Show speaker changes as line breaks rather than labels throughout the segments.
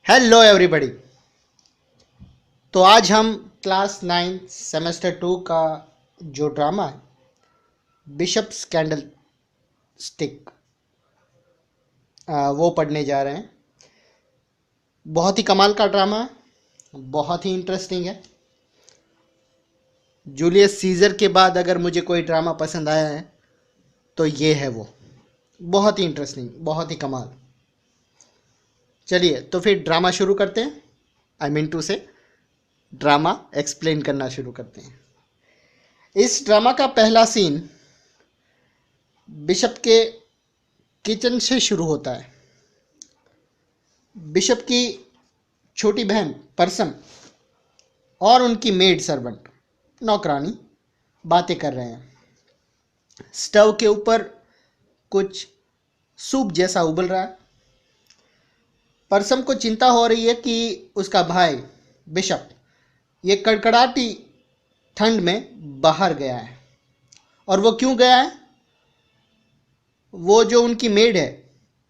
Hello everybody. तो आज हम क्लास 9 सेमेस्टर 2 का जो ड्रामा है बिशप्स कैंडल स्टिक वो पढ़ने जा रहे हैं। बहुत ही कमाल का ड्रामा है, बहुत ही इंटरेस्टिंग है। जूलियस सीजर के बाद अगर मुझे कोई ड्रामा पसंद आया है तो ये है वो। बहुत ही इंटरेस्टिंग, बहुत ही कमाल। चलिए तो फिर ड्रामा शुरू करते हैं। आई मीन टू से ड्रामा एक्सप्लेन करना शुरू करते हैं। इस ड्रामा का पहला सीन बिशप के किचन से शुरू होता है। बिशप की छोटी बहन परसम और उनकी मेड सर्वेंट नौकरानी बातें कर रहे हैं। स्टव के ऊपर कुछ सूप जैसा उबल रहा है। परसम को चिंता हो रही है कि उसका भाई बिशप ये कड़कड़ाती ठंड में बाहर गया है। और वो क्यों गया है? वो जो उनकी मेड है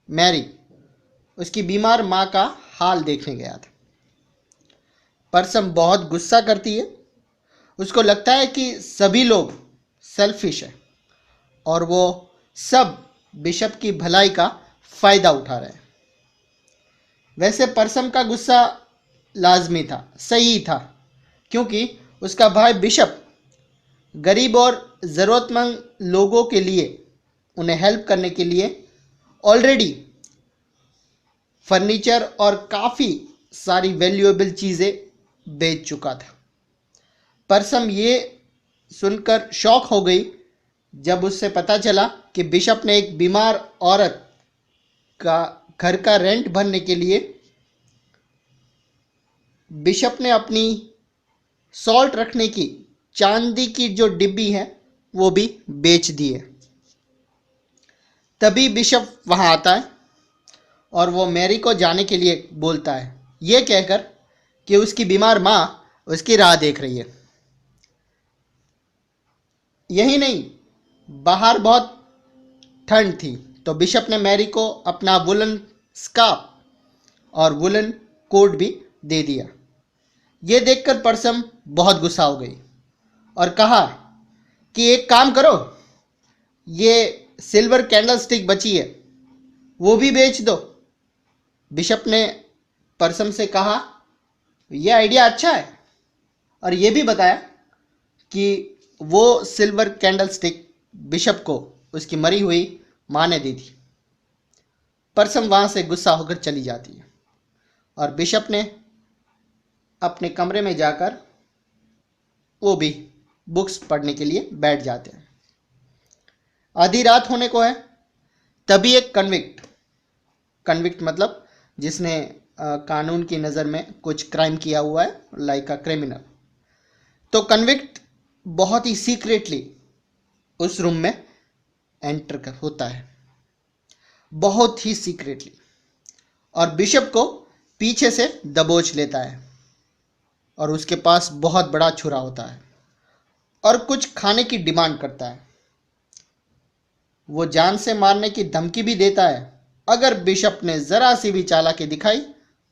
मैरी, उसकी बीमार माँ का हाल देखने गया था। परसम बहुत गुस्सा करती है। उसको लगता है कि सभी लोग सेल्फिश है और वो सब बिशप की भलाई का फ़ायदा उठा रहे हैं। वैसे परसम का गुस्सा लाजमी था, सही था, क्योंकि उसका भाई बिशप गरीब और ज़रूरतमंद लोगों के लिए, उन्हें हेल्प करने के लिए ऑलरेडी फर्नीचर और काफ़ी सारी वैल्यूएबल चीज़ें बेच चुका था। परसम ये सुनकर शॉक हो गई जब उससे पता चला कि बिशप ने एक बीमार औरत का घर का रेंट भरने के लिए बिशप ने अपनी सॉल्ट रखने की चांदी की जो डिब्बी है वो भी बेच दी है। तभी बिशप वहाँ आता है और वो मैरी को जाने के लिए बोलता है, ये कहकर कि उसकी बीमार माँ उसकी राह देख रही है। यही नहीं, बाहर बहुत ठंड थी तो बिशप ने मैरी को अपना वुलन स्कार्फ और वुलन कोट भी दे दिया। ये देखकर परसम बहुत गुस्सा हो गई और कहा कि एक काम करो, ये सिल्वर कैंडल स्टिक बची है वो भी बेच दो। बिशप ने परसम से कहा यह आइडिया अच्छा है और ये भी बताया कि वो सिल्वर कैंडल स्टिक बिशप को उसकी मरी हुई माँ ने दी थी। परसम वहाँ से गुस्सा होकर चली जाती है और बिशप ने अपने कमरे में जाकर वो भी बुक्स पढ़ने के लिए बैठ जाते हैं। आधी रात होने को है, तभी एक कन्विक्ट मतलब जिसने कानून की नज़र में कुछ क्राइम किया हुआ है, लाइक अ क्रिमिनल, तो कन्विक्ट बहुत ही सीक्रेटली उस रूम में एंटर कर होता है, बहुत ही सीक्रेटली, और बिशप को पीछे से दबोच लेता है और उसके पास बहुत बड़ा छुरा होता है और कुछ खाने की डिमांड करता है। वो जान से मारने की धमकी भी देता है, अगर बिशप ने ज़रा सी भी चालाकी दिखाई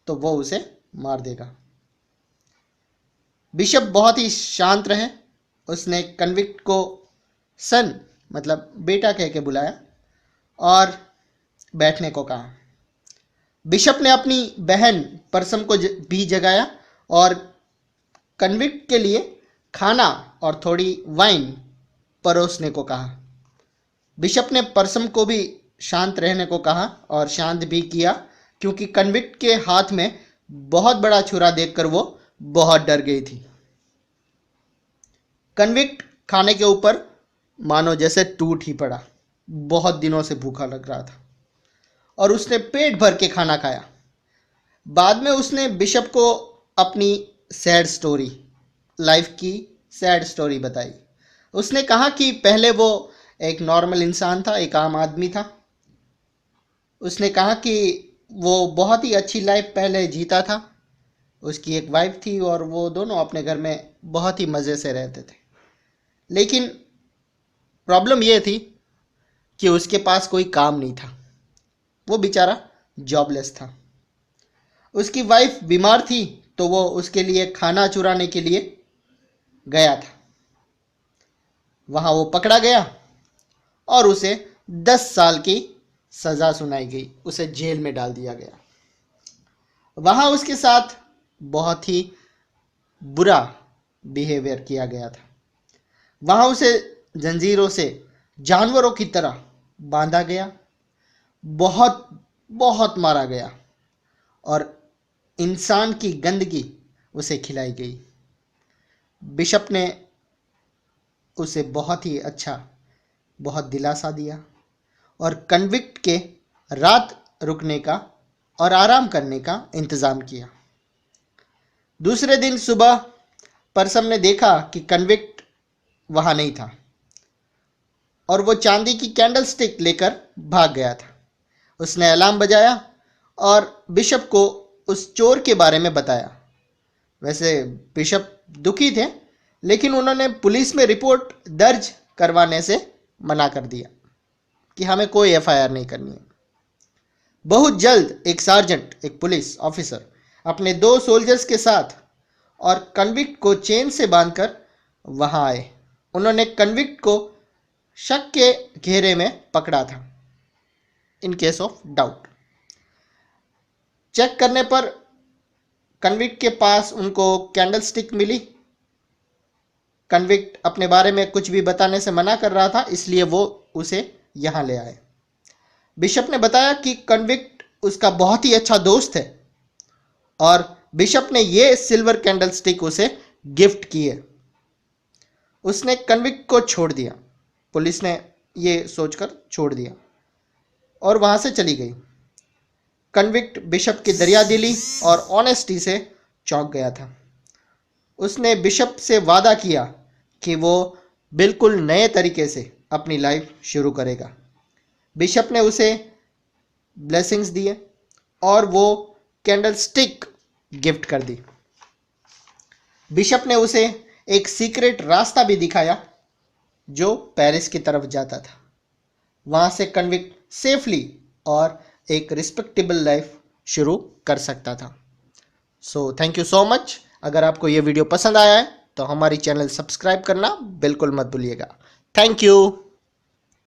तो वो उसे मार देगा। बिशप बहुत ही शांत रहे। उसने कन्विक्ट को सन मतलब बेटा कह के बुलाया और बैठने को कहा। बिशप ने अपनी बहन परसम को भी जगाया और कन्विक्ट के लिए खाना और थोड़ी वाइन परोसने को कहा। बिशप ने परसम को भी शांत रहने को कहा और शांत भी किया, क्योंकि कन्विक्ट के हाथ में बहुत बड़ा छुरा देखकर वो बहुत डर गई थी। कन्विक्ट खाने के ऊपर मानो जैसे टूट ही पड़ा। बहुत दिनों से भूखा लग रहा था और उसने पेट भर के खाना खाया। बाद में उसने बिशप को अपनी सैड स्टोरी, लाइफ की सैड स्टोरी बताई। उसने कहा कि पहले वो एक नॉर्मल इंसान था, एक आम आदमी था। उसने कहा कि वो बहुत ही अच्छी लाइफ पहले जीता था। उसकी एक वाइफ थी और वो दोनों अपने घर में बहुत ही मज़े से रहते थे। लेकिन प्रॉब्लम ये थी कि उसके पास कोई काम नहीं था, वो बेचारा जॉबलेस था। उसकी वाइफ बीमार थी तो वो उसके लिए खाना चुराने के लिए गया था। वहां वो पकड़ा गया और उसे 10 साल की सजा सुनाई गई, उसे जेल में डाल दिया गया। वहां उसके साथ बहुत ही बुरा बिहेवियर किया गया था। वहां उसे जंजीरों से जानवरों की तरह बांधा गया, बहुत बहुत मारा गया और इंसान की गंदगी उसे खिलाई गई। बिशप ने उसे बहुत ही अच्छा, बहुत दिलासा दिया और कन्विक्ट के रात रुकने का और आराम करने का इंतज़ाम किया। दूसरे दिन सुबह परसम ने देखा कि कन्विक्ट वहां नहीं था और वो चांदी की कैंडल स्टिक लेकर भाग गया था। उसने अलार्म बजाया और बिशप को उस चोर के बारे में बताया। वैसे बिशप दुखी थे, लेकिन उन्होंने पुलिस में रिपोर्ट दर्ज करवाने से मना कर दिया कि हमें कोई एफआईआर नहीं करनी है। बहुत जल्द एक सार्जेंट, एक पुलिस ऑफिसर अपने 2 सोल्जर्स के साथ और कन्विक्ट को चेन से बांधकर वहां आए। उन्होंने कन्विक्ट को शक के घेरे में पकड़ा था, in case of doubt. Check करने पर कन्विक्ट के पास उनको कैंडल स्टिक मिली। कन्विक्ट अपने बारे में कुछ भी बताने से मना कर रहा था, इसलिए वो उसे यहां ले आए। बिशप ने बताया कि कन्विक्ट उसका बहुत ही अच्छा दोस्त है और बिशप ने ये सिल्वर कैंडल स्टिक उसे गिफ्ट की है। उसने कन्विक्ट को छोड़ दिया। पुलिस ने ये सोचकर छोड़ दिया और वहां से चली गई। कन्विक्ट बिशप की दरियादिली और ऑनेस्टी से चौंक गया था। उसने बिशप से वादा किया कि वो बिल्कुल नए तरीके से अपनी लाइफ शुरू करेगा। बिशप ने उसे ब्लेसिंग्स दिए और वो कैंडल स्टिक गिफ्ट कर दी। बिशप ने उसे एक सीक्रेट रास्ता भी दिखाया जो पेरिस की तरफ जाता था। वहां से कन्विक्ट सेफली और एक रिस्पेक्टेबल लाइफ शुरू कर सकता था। So thank you so much. अगर आपको ये वीडियो पसंद आया है तो हमारी चैनल सब्सक्राइब करना बिल्कुल मत भूलिएगा। Thank you.